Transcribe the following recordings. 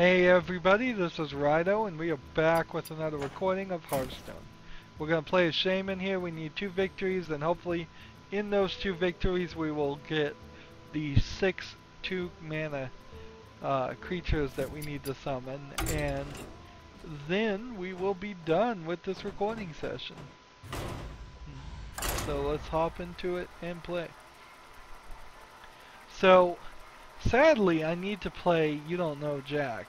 Hey everybody, this is Rydo, and we are back with another recording of Hearthstone. We're going to play a shaman here. We need 2 victories, and hopefully in those 2 victories we will get the 6 2-mana creatures that we need to summon, and then we will be done with this recording session. So let's hop into it and play. So sadly, I need to play You Don't Know Jack,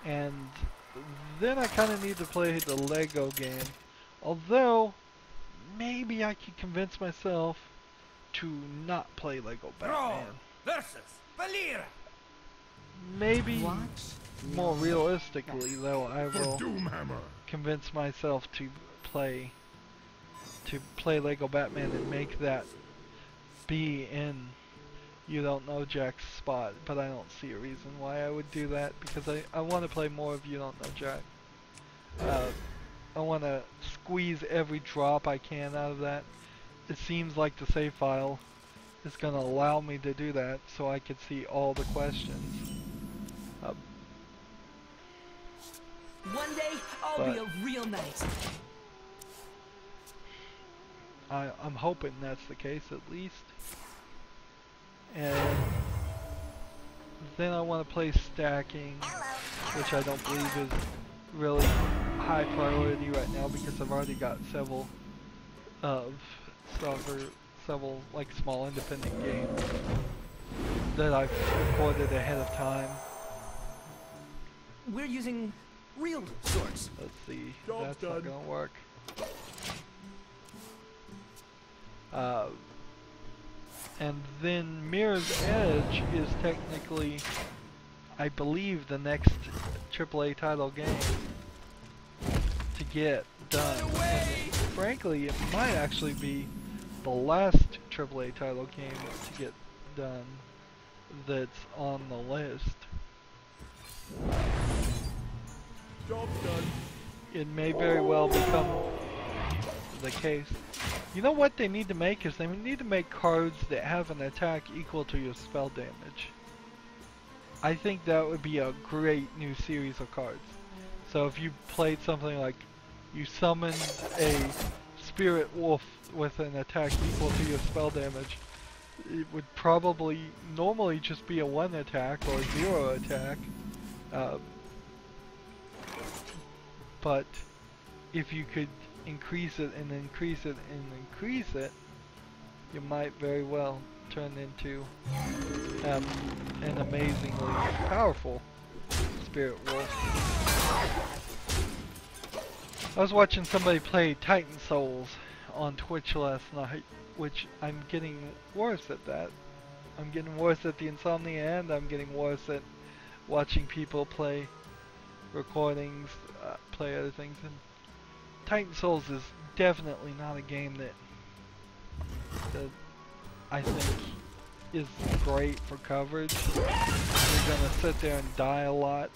and then I kind of need to play the Lego game. Although, maybe I could convince myself to not play Lego Batman. Maybe more realistically, though, I will convince myself to play Lego Batman and make that be in You Don't Know Jack's spot, but I don't see a reason why I would do that, because I want to play more of You Don't Know Jack. I want to squeeze every drop I can out of that. It seems like the save file is going to allow me to do that, so I could see all the questions. One day, I'll be a real knight. I'm hoping that's the case, at least. And then I want to play stacking, which I don't believe is really high priority right now, because I've already got several like small independent games that I've recorded ahead of time. We're using real swords. Let's see, that's not gonna work. And then Mirror's Edge is technically, I believe, the next AAA title game to get done. And frankly, it might actually be the last AAA title game to get done that's on the list. Job done. It may very well become the case. You know what they need to make is they need to make cards that have an attack equal to your spell damage. I think that would be a great new series of cards. So if you played something like you summoned a spirit wolf with an attack equal to your spell damage, it would probably normally just be a 1 attack or 0 attack. But if you could increase it and increase it and increase it, you might very well turn into an amazingly powerful spirit wolf. I was watching somebody play Titan Souls on Twitch last night, which I'm getting worse at that. I'm getting worse at the insomnia, and I'm getting worse at watching people play recordings, play other things. And Titan Souls is definitely not a game that I think is great for coverage. You're gonna sit there and die a lot.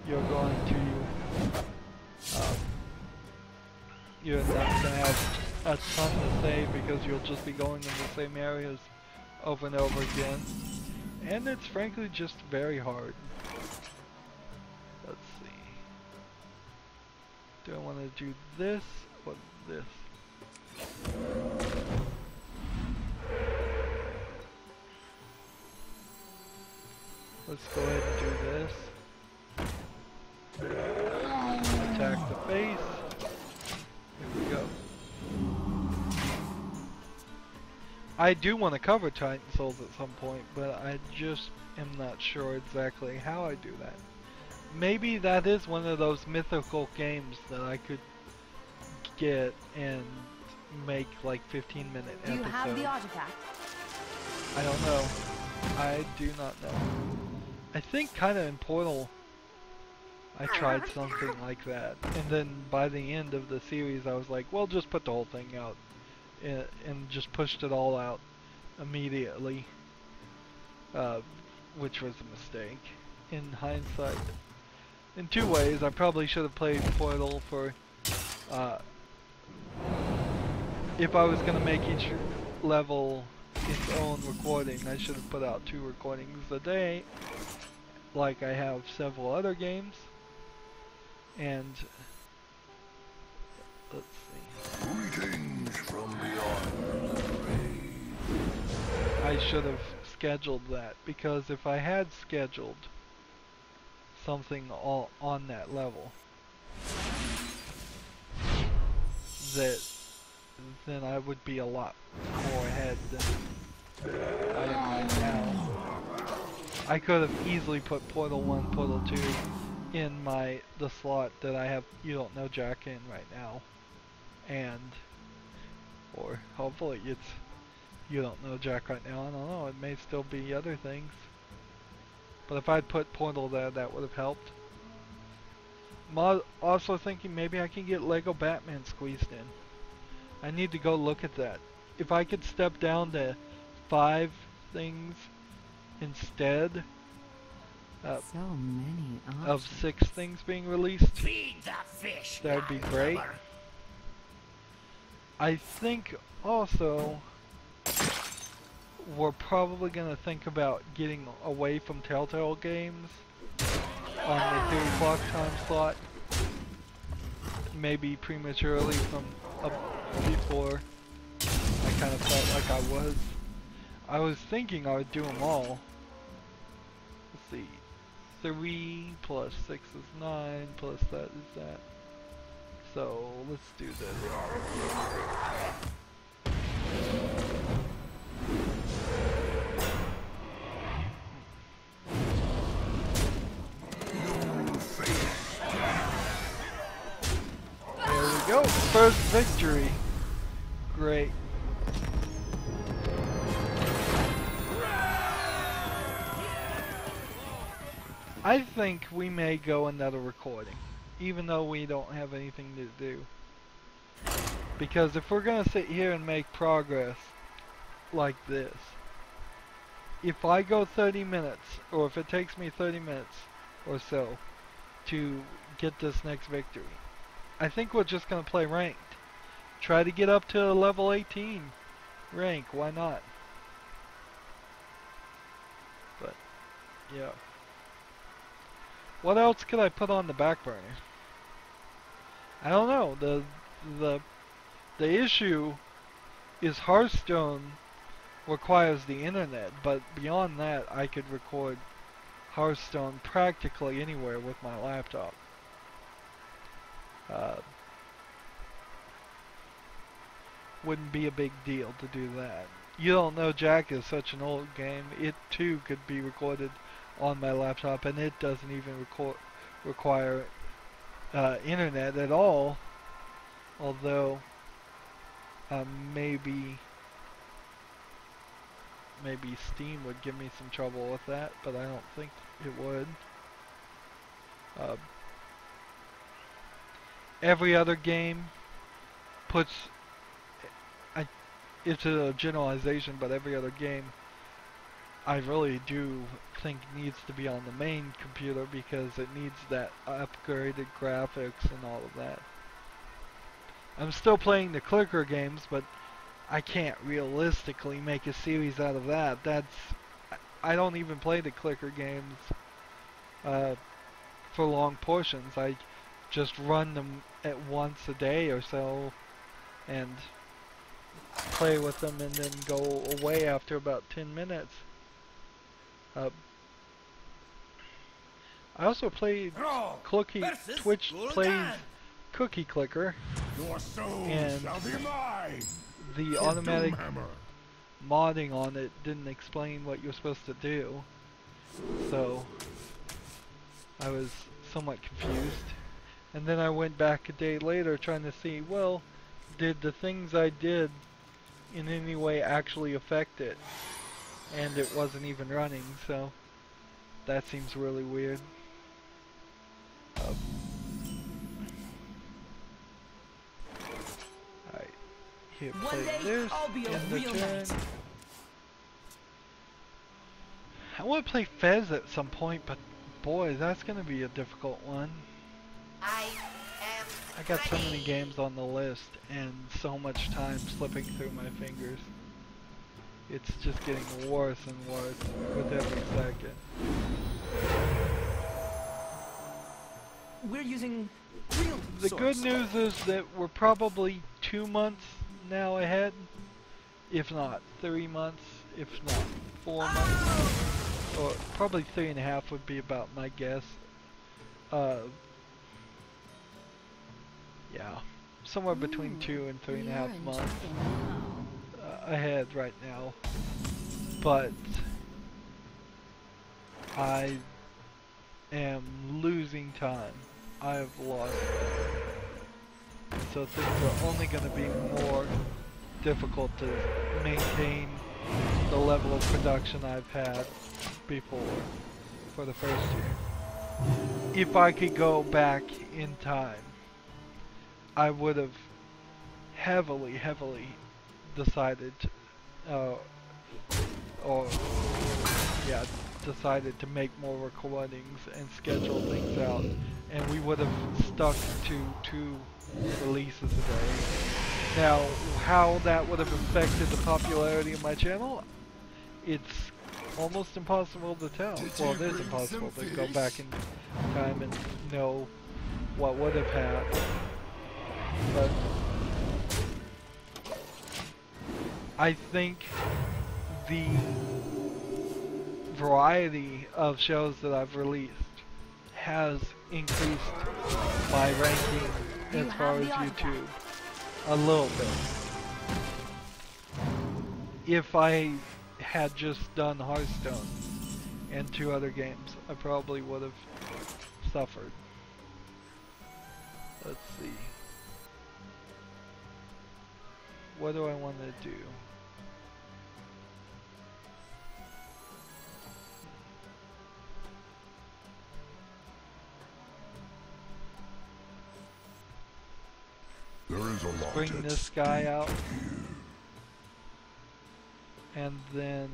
You're going to you're not gonna have a ton to say, because you'll just be going in the same areas over and over again, and it's frankly just very hard. Let's see. Do I want to do this or this? Let's go ahead and do this. Attack the face. Here we go. I do want to cover Titan Souls at some point, but I just am not sure exactly how I do that. Maybe that is one of those mythical games that I could get and make like 15-minute episodes. Do you have the artifact? I don't know. I do not know. I think kind of in Portal I tried something like that, and then by the end of the series I was like, well, just put the whole thing out, and just pushed it all out immediately, which was a mistake in hindsight. In 2 ways, I probably should have played Portal for, if I was going to make each level its own recording, I should have put out 2 recordings a day, like I have several other games. And let's see. Greetings from beyond. I should have scheduled that, because if I had scheduled something all on that level, then I would be a lot more ahead than I am right now. I could have easily put Portal 1, Portal 2 in the slot that I have You Don't Know Jack in right now. Or hopefully it's You Don't Know Jack right now. I don't know, it may still be other things. But if I'd put Portal there, that would have helped. I'm also thinking maybe I can get Lego Batman squeezed in. I need to go look at that. If I could step down to 5 things instead So many of options. 6 things being released, Feed the fish. that would be great. I think also we're probably going to think about getting away from Telltale games on the 3 o'clock time slot. Maybe prematurely from before I kind of felt like I was. I was thinking I would do them all. Let's see. 3 plus 6 is 9, plus that is that. So let's do this. There we go. First victory. Great. I think we may go another recording, even though we don't have anything to do. Because if we're gonna sit here and make progress like this, if I go 30 minutes, or if it takes me 30 minutes or so to get this next victory, I think we're just gonna play ranked. Try to get up to level 18 rank, why not? But, yeah. What else could I put on the back burner? I don't know. The issue is Hearthstone requires the internet, but beyond that I could record Hearthstone practically anywhere with my laptop. Wouldn't be a big deal to do that. You Don't Know Jack is such an old game. It too could be recorded on my laptop, and it doesn't even require internet at all. Although maybe Steam would give me some trouble with that, but I don't think it would. Every other game puts, it's a generalization, but every other game I really do think needs to be on the main computer because it needs that upgraded graphics and all of that. I'm still playing the clicker games, but I can't realistically make a series out of that. I don't even play the clicker games for long portions. I just run them at once a day or so and play with them and then go away after about 10 minutes. I also played Twitch plays Cookie Clicker, and the automatic modding on it didn't explain what you're supposed to do, so I was somewhat confused. And then I went back a day later trying to see, well, did the things I did in any way actually affect it? And it wasn't even running, so that seems really weird. Alright, here, play this, end the turn. I want to play Fez at some point, but boy, that's going to be a difficult one. I got so many games on the list, and so much time slipping through my fingers. It's just getting worse and worse with every second. we're using real The good swords. news is that we're probably 2 months now ahead, if not 3 months, if not 4 months, or probably 3.5 would be about my guess. Yeah, somewhere between 2 and 3.5 months ahead right now. But I am losing time. I have lost time. So things are only going to be more difficult to maintain the level of production I've had before for the first year. If I could go back in time, I would have heavily decided decided to make more recordings and schedule things out, and we would have stuck to 2 releases a day. Now, how that would have affected the popularity of my channel, it's almost impossible to tell. Well, it is impossible to go back in time and know what would have happened. But I think the variety of shows that I've released has increased my ranking as far as YouTube a little bit. If I had just done Hearthstone and 2 other games, I probably would have suffered. Let's see. What do I want to do? There is a lot. Bring this guy out. And then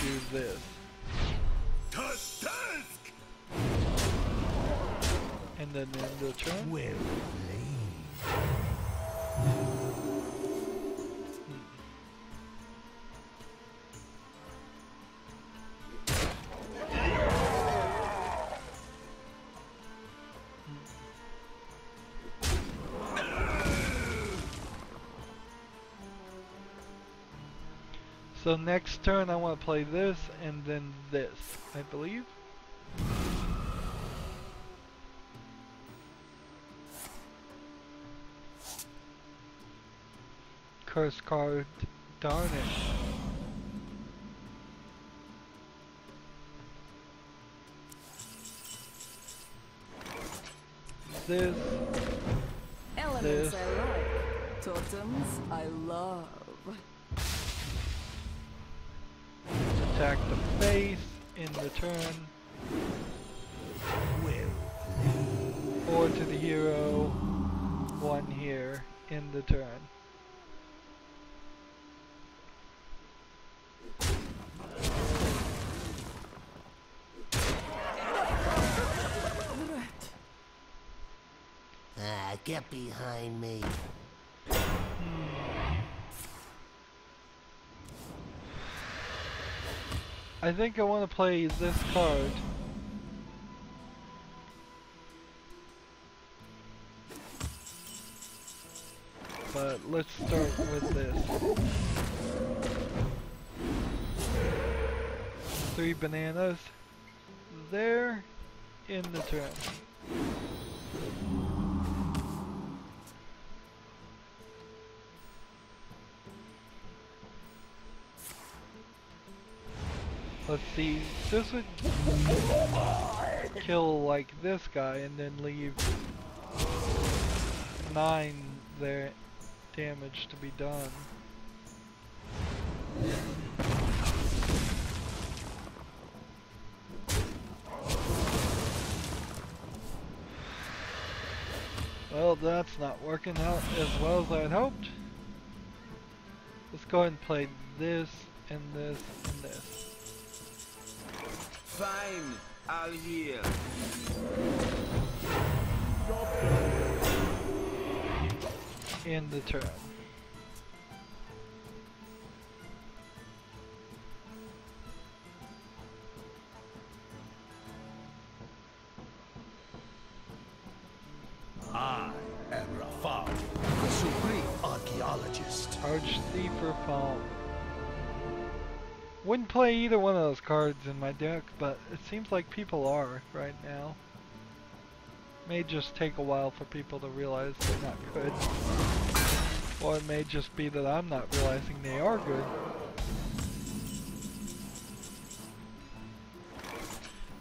do this. And then end the turn. Well So next turn I want to play this and then this, I believe. Curse card, darn it. This. Elements I like. Totems I love. Attack the face in the turn. Well 4 to the hero, 1 here in the turn. get behind me. I think I want to play this card. But let's start with this. 3 bananas there in the turn. Let's see, this would kill like this guy and then leave 9 there damage to be done. Well, that's not working out as well as I'd hoped. Let's go ahead and play this and this and this. Fine, I'll heal. In the turn. archaeologist. Archthieves Palm. Wouldn't play either one of those cards in my deck, but it seems like people are right now. May just take a while for people to realize they're not good. Or it may just be that I'm not realizing they are good.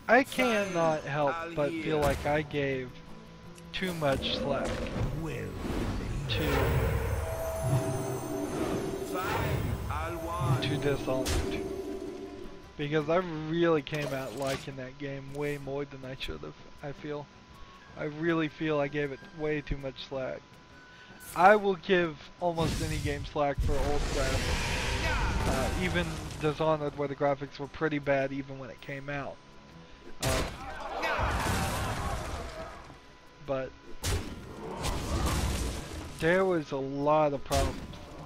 I cannot help but feel like I gave too much slack to Dishonored. Because I really came out liking that game way more than I should have, I feel. I really feel I gave it way too much slack. I will give almost any game slack for old graphics. Even Dishonored, where the graphics were pretty bad even when it came out. But there was a lot of problems.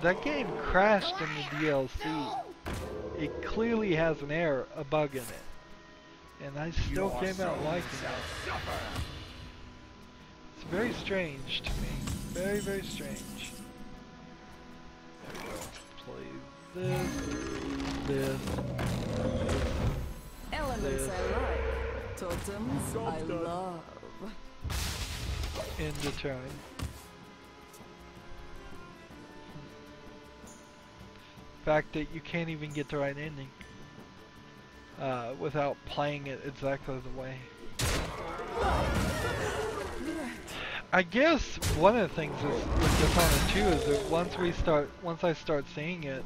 That game crashed in the DLC. It clearly has an error, a bug in it. And I still came out liking it. It's very strange to me. Very, very strange. Play this. Elements I like. Totems I love. End the turn. Fact that you can't even get the right ending without playing it exactly the way. I guess one of the things with Dishonored 2 is that once I start seeing it,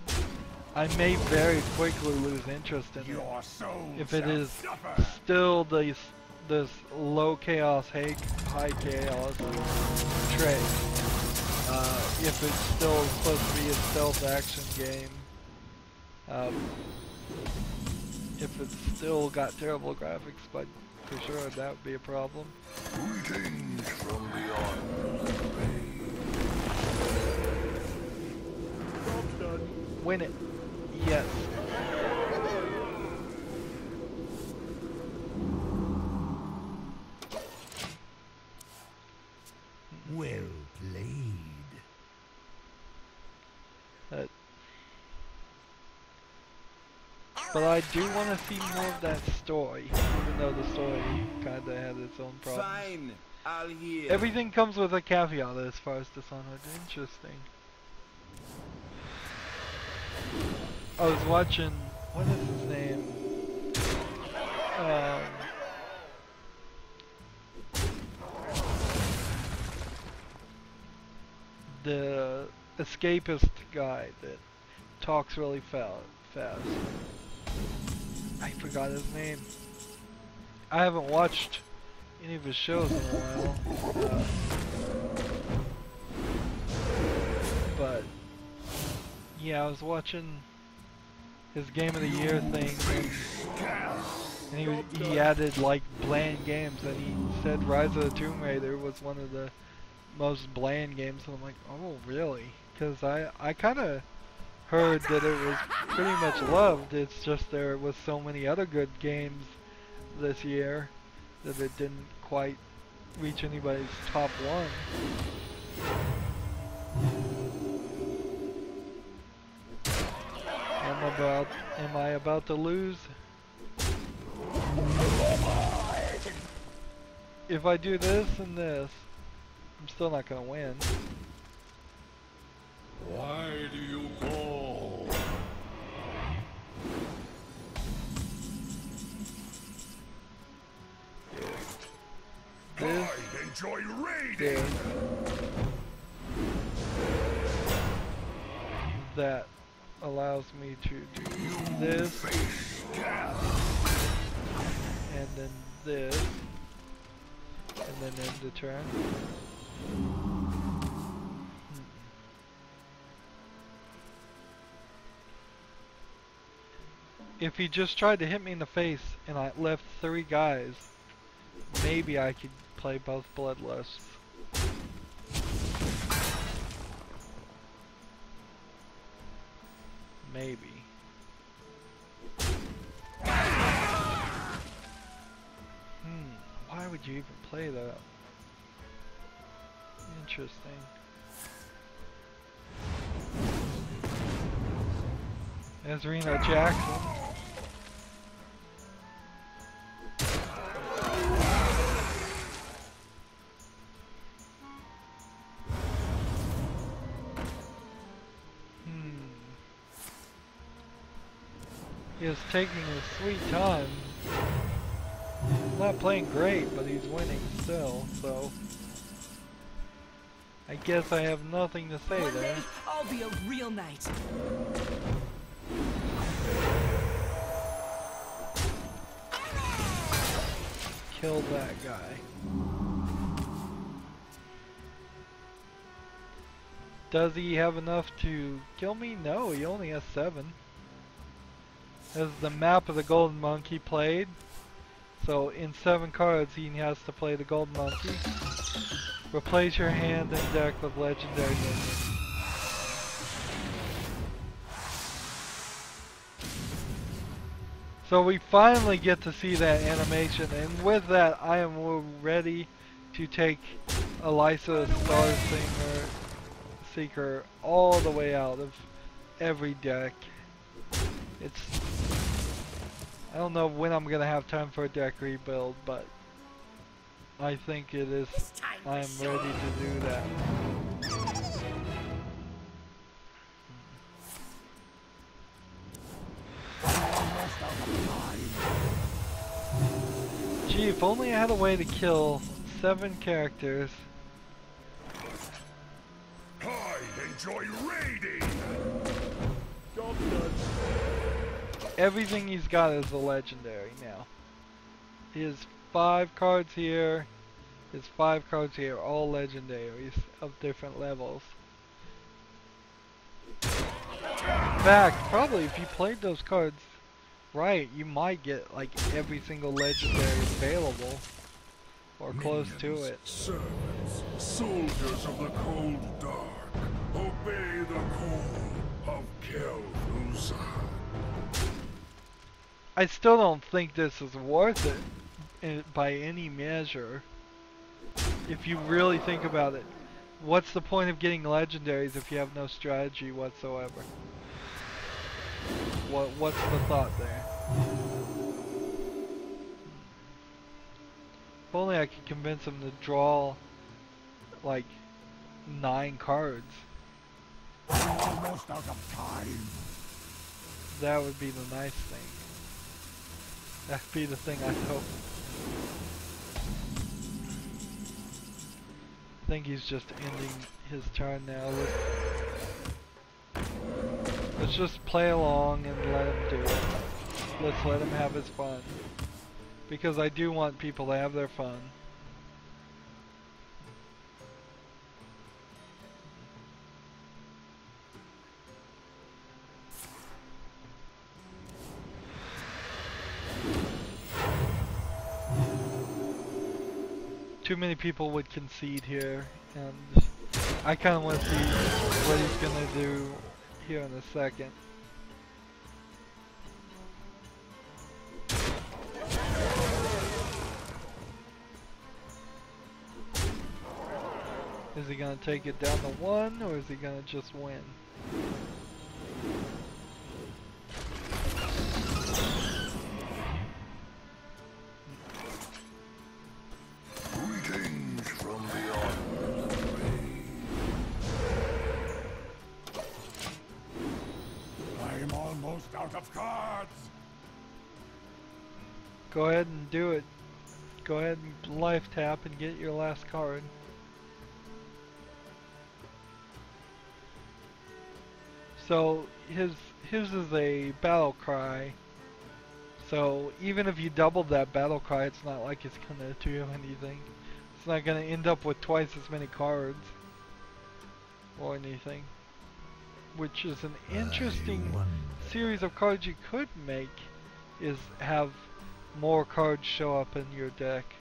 I may very quickly lose interest in it. If it is still this low chaos, high chaos trait. If it's still supposed to be a stealth action game. If it's still got terrible graphics, but for sure that would be a problem. Greetings from beyond. Win it. Yes. Well played. But I do want to see more of that story, even though the story kind of had its own problems. Fine, I'll hear. Everything comes with a caveat as far as Dishonored. Interesting. I was watching, what is his name? The escapist guy that talks really fast. I forgot his name. I haven't watched any of his shows in a while. But yeah, I was watching his Game of the Year thing, and he added like bland games, and he said Rise of the Tomb Raider was one of the most bland games, and I'm like, oh really? Because I kind of heard that it was pretty much loved. It's just there was so many other good games this year that it didn't quite reach anybody's top one. Am I about to lose? If I do this and this, I'm still not gonna win. Why do you call? This, I enjoy raiding. that allows me to do this, and then this, and then end the turn. If he just tried to hit me in the face and I left 3 guys, maybe I could play both Bloodlusts. Maybe. Why would you even play that? Interesting. There's Reno Jackson. He is taking his sweet time. Not playing great, but he's winning still, so I guess I have nothing to say One there. day, I'll be a real knight. Kill that guy. Does he have enough to kill me? No, he only has 7. This is the map of the Golden Monkey played. So in 7 cards he has to play the Golden Monkey. Replace your hand and deck with legendary minions. So we finally get to see that animation, and with that I am ready to take Elisa Star Seeker all the way out of every deck. I don't know when I'm gonna have time for a deck rebuild, but I think it is. I am ready to do that. Gee, if only I had a way to kill 7 characters. I enjoy raiding. Job done. Everything he's got is a legendary now. His 5 cards here, his 5 cards here, all legendaries of different levels. In fact, probably if you played those cards right, you might get like every single legendary available, or close to it. Servants, soldiers of the cold dark, obey the call of Kel'Thuzad. I still don't think this is worth it by any measure. If you really think about it, what's the point of getting legendaries if you have no strategy whatsoever? What's the thought there? If only I could convince him to draw like 9 cards. Almost out of time. That would be the nice thing. That'd be the thing I hope. I think he's just ending his turn now. Let's just play along and let him do it. Let's let him have his fun. Because I do want people to have their fun. Too many people would concede here, and I kind of want to see what he's going to do here in a second. Is he going to take it down to 1, or is he going to just win? Greetings from beyond the grave. I'm almost out of cards. Go ahead and do it. Go ahead and life tap and get your last card. So his is a battle cry. So even if you doubled that battle cry, it's not like it's gonna do anything. It's not gonna end up with twice as many cards or anything. Which is an interesting series of cards you could make, is have more cards show up in your deck.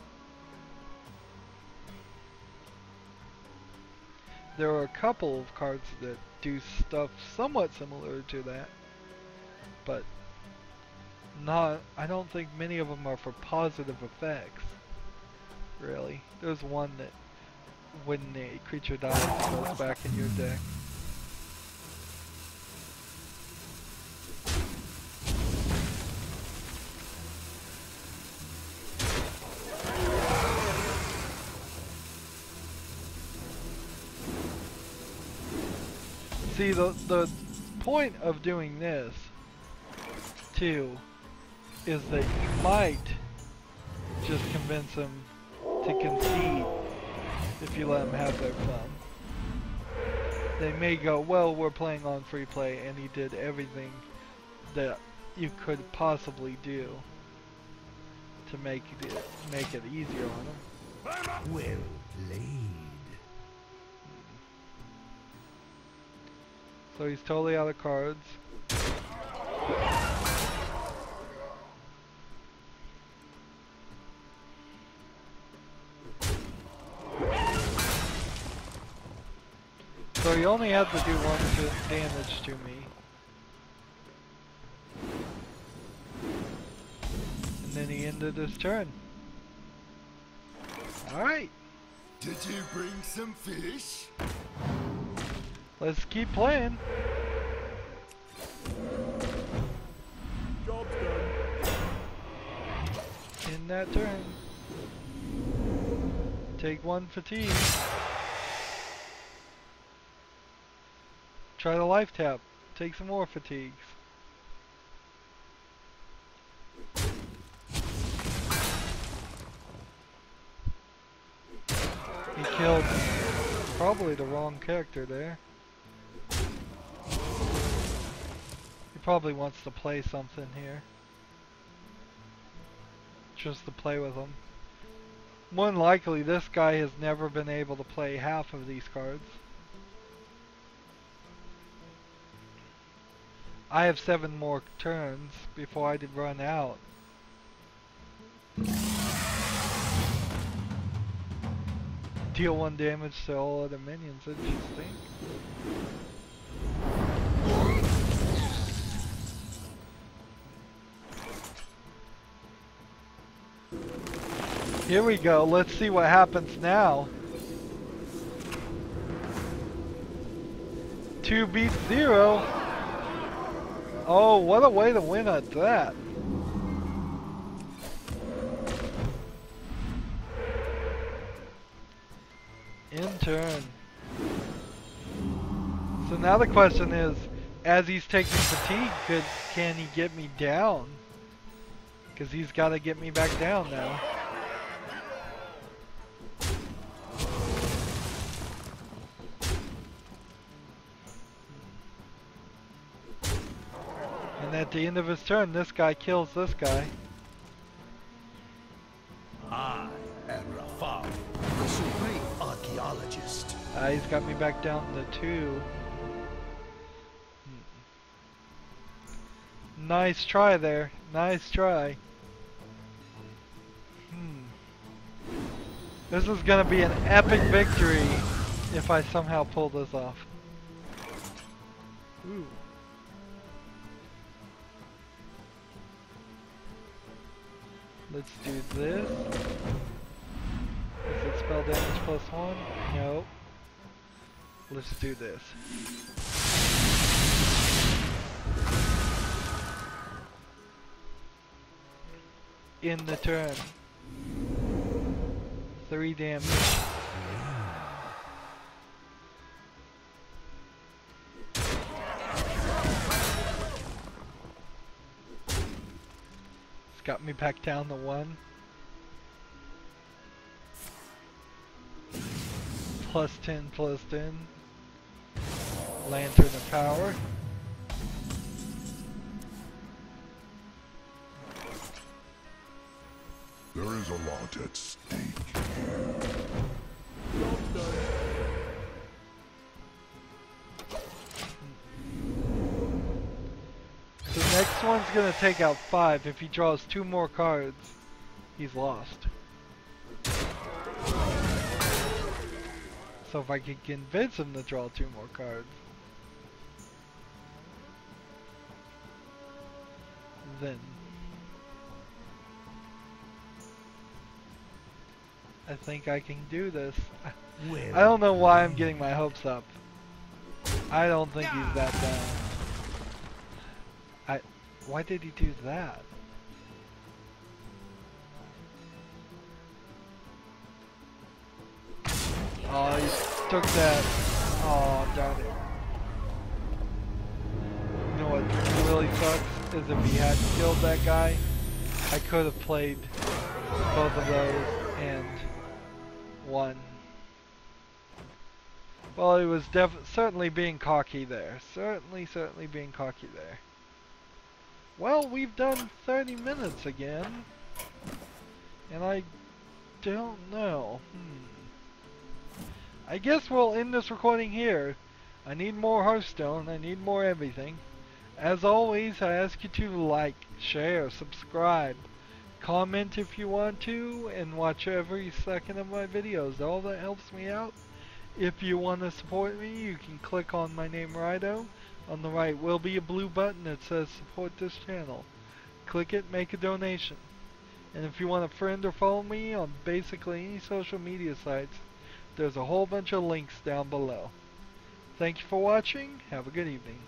There are a couple of cards that do stuff somewhat similar to that, but I don't think many of them are for positive effects, really. There's one that when a creature dies, it goes back in your deck. See, the point of doing this, too, is that you might just convince them to concede if you let them have their fun. They may go, well, we're playing on free play, and he did everything that you could possibly do to make it easier on them. Well played. So he's totally out of cards. So he only had to do 1 damage to me. And then he ended his turn. Alright. Did you bring some fish? Let's keep playing. Job's done. In that turn. Take 1 fatigue. Try the life tap. Take some more fatigues. He killed probably the wrong character there. He probably wants to play something here. Just to play with them. More than likely, this guy has never been able to play half of these cards. I have 7 more turns before I run out. Deal 1 damage to all other minions, interesting. Here we go, let's see what happens now. 2 beats 0. Oh, what a way to win at that. In turn. So now the question is, as he's taking fatigue, can he get me down? Because he's got to get me back down now. And at the end of his turn, this guy kills this guy. I am Rafal, the supreme archaeologist. He's got me back down to 2. Nice try there. Nice try. This is gonna be an epic victory if I somehow pull this off. Ooh. Let's do this. Is it spell damage +1? No. Let's do this. In the turn. 3 damage. It's got me back down to 1. +10, +10. Lantern of Power. There is a lot at stake. Job's done. The next one's gonna take out 5. If he draws 2 more cards, he's lost. So if I could convince him to draw 2 more cards, then I think I can do this. I don't know why I'm getting my hopes up. I don't think he's that bad. Why did he do that? Oh, he took that. Oh, darn it. really sucks is if he hadn't killed that guy, I could have played both of those and won. Well, he was certainly being cocky there. Certainly being cocky there. Well, we've done 30 minutes again. And I don't know. I guess we'll end this recording here. I need more Hearthstone. I need more everything. As always, I ask you to like, share, subscribe, comment if you want to, and watch every second of my videos. All that helps me out. If you want to support me, you can click on my name, Rydo. On the right will be a blue button that says support this channel. Click it, make a donation. And if you want to friend or follow me on basically any social media sites, there's a whole bunch of links down below. Thank you for watching. Have a good evening.